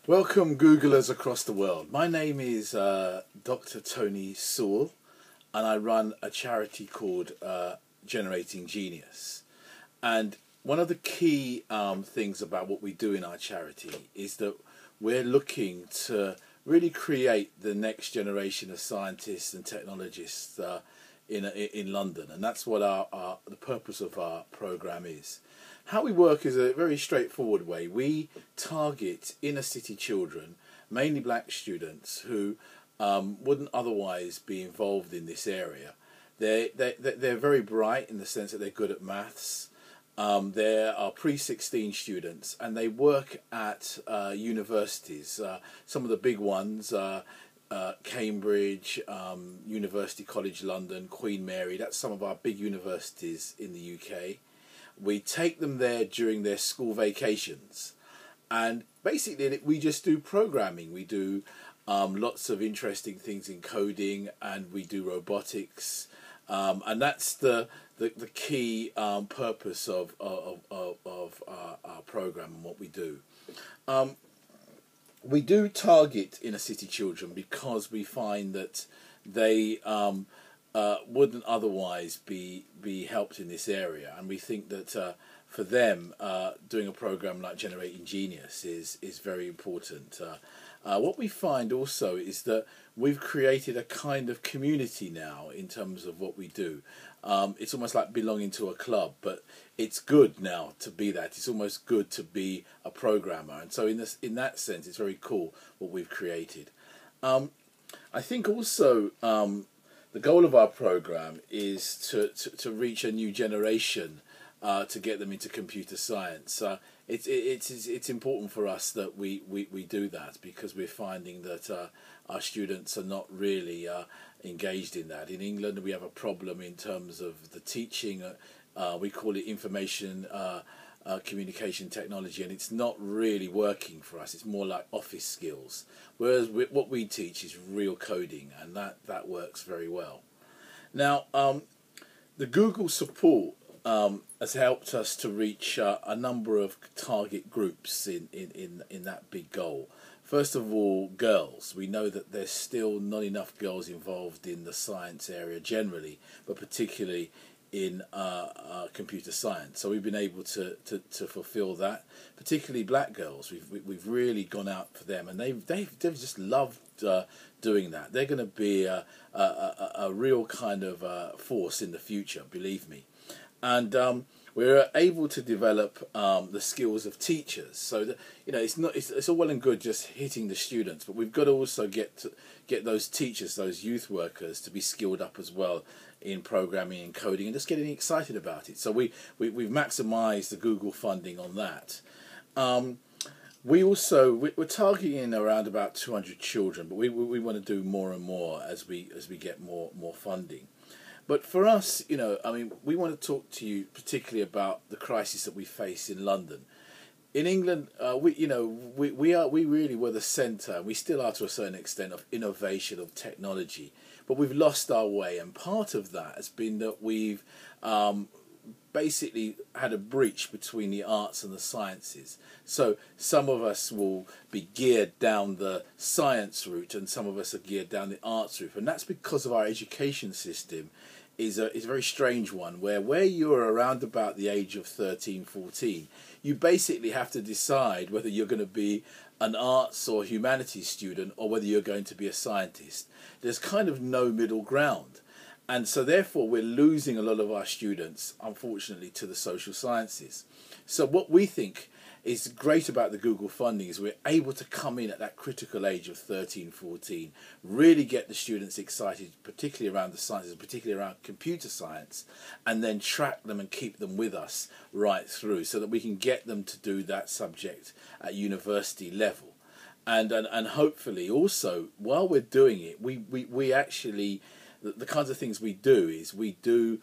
Welcome Googlers across the world. My name is Dr. Tony Sewell and I run a charity called Generating Genius. And one of the key things about what we do in our charity is that we're looking to really create the next generation of scientists and technologists in London, and that's what the purpose of our program is. How we work is a very straightforward way. We target inner city children, mainly black students, who wouldn't otherwise be involved in this area. They're very bright in the sense that they're good at maths. There are pre-16 students, and they work at universities. Some of the big ones, Cambridge, University College London, Queen Mary. That's some of our big universities in the UK. We take them there during their school vacations, and basically we just do programming. We do lots of interesting things in coding, and we do robotics, and that's the key purpose of our program and what we do. We do target inner city children because we find that they wouldn't otherwise be helped in this area, and we think that for them doing a program like Generating Genius is very important. What we find also is that we've created a kind of community now in terms of what we do. It's almost like belonging to a club, but it's good now to be that. It's almost good to be a programmer, and so in that sense it's very cool what we've created. I think also the goal of our program is to reach a new generation, to get them into computer science. It's important for us that we do that, because we're finding that our students are not really engaged in that. In England we have a problem in terms of the teaching. We call it information communication technology, and it's not really working for us. It's more like office skills, whereas what we teach is real coding, and that works very well. Now the Google support has helped us to reach a number of target groups in that big goal. First of all, girls. We know that there's still not enough girls involved in the science area generally, but particularly in computer science. So we've been able to fulfill that, particularly black girls. We've really gone out for them, and they've just loved doing that. They're going to be a real kind of force in the future, believe me. And we're able to develop the skills of teachers. So that, it's all well and good just hitting the students, but we've got to also get those teachers, those youth workers, to be skilled up as well in programming and coding, and just getting excited about it. So we've maximised the Google funding on that. We're targeting around about 200 children, but we want to do more and more as we get more funding. But for us, we want to talk to you particularly about the crisis that we face in London. In England, we really were the centre. We still are to a certain extent of innovation, of technology, but we've lost our way, and part of that has been that we've basically had a breach between the arts and the sciences. So some of us will be geared down the science route, and some of us are geared down the arts route, and that's because of our education system is a very strange one, where you're around about the age of 13, 14, you basically have to decide whether you're going to be an arts or humanities student or whether you're going to be a scientist. There's kind of no middle ground. And so therefore we're losing a lot of our students, unfortunately, to the social sciences. So what we think is great about the Google funding is we're able to come in at that critical age of 13, 14, really get the students excited, particularly around the sciences, particularly around computer science, and then track them and keep them with us right through so that we can get them to do that subject at university level. And hopefully also, while we're doing it, we actually, the kinds of things we do is we do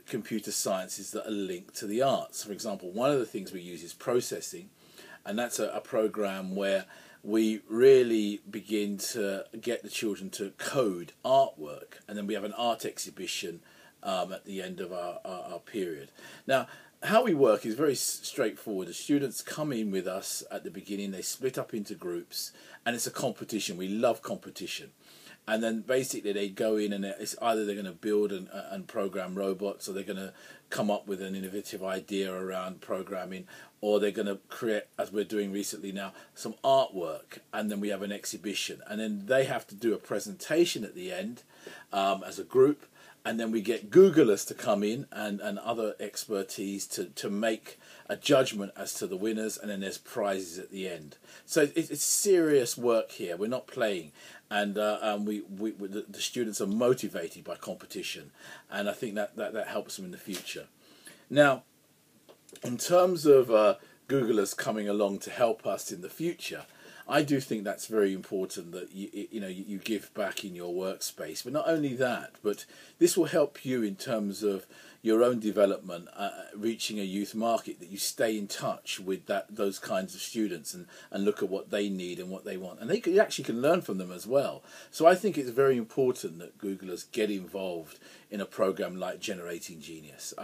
computer sciences that are linked to the arts. For example, one of the things we use is processing, and that's a program where we really begin to get the children to code artwork, and then we have an art exhibition at the end of our period. Now, how we work is very straightforward. The students come in with us at the beginning, they split up into groups, and it's a competition. We love competition. And then basically they go in, and it's either they're going to build and program robots, or they're going to come up with an innovative idea around programming, or they're going to create, as we're doing recently now, some artwork, and then we have an exhibition. And then they have to do a presentation at the end as a group. And then we get Googlers to come in and other expertise to make a judgment as to the winners, and then there's prizes at the end. So it's serious work here. We're not playing, and the students are motivated by competition, and I think that helps them in the future. Now, in terms of Googlers coming along to help us in the future, I do think that's very important, that you give back in your workspace. But not only that, but this will help you in terms of your own development, reaching a youth market, that you stay in touch with those kinds of students and look at what they need and what they want. And you actually can learn from them as well. So I think it's very important that Googlers get involved in a program like Generating Genius.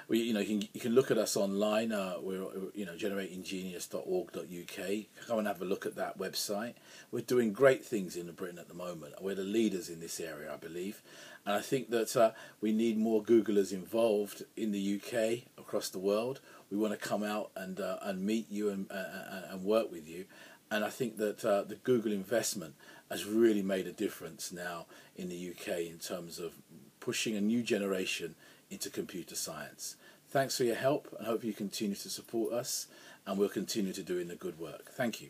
You can look at us online. We're generatinggenius.org.uk. Come and have a look at that website. We're doing great things in Britain at the moment. We're the leaders in this area, I believe. And I think that we need more Googlers involved in the UK, across the world. We want to come out and meet you and work with you. And I think that the Google investment has really made a difference now in the UK in terms of pushing a new generation into computer science. Thanks for your help, and I hope you continue to support us, and we'll continue to do the good work. Thank you.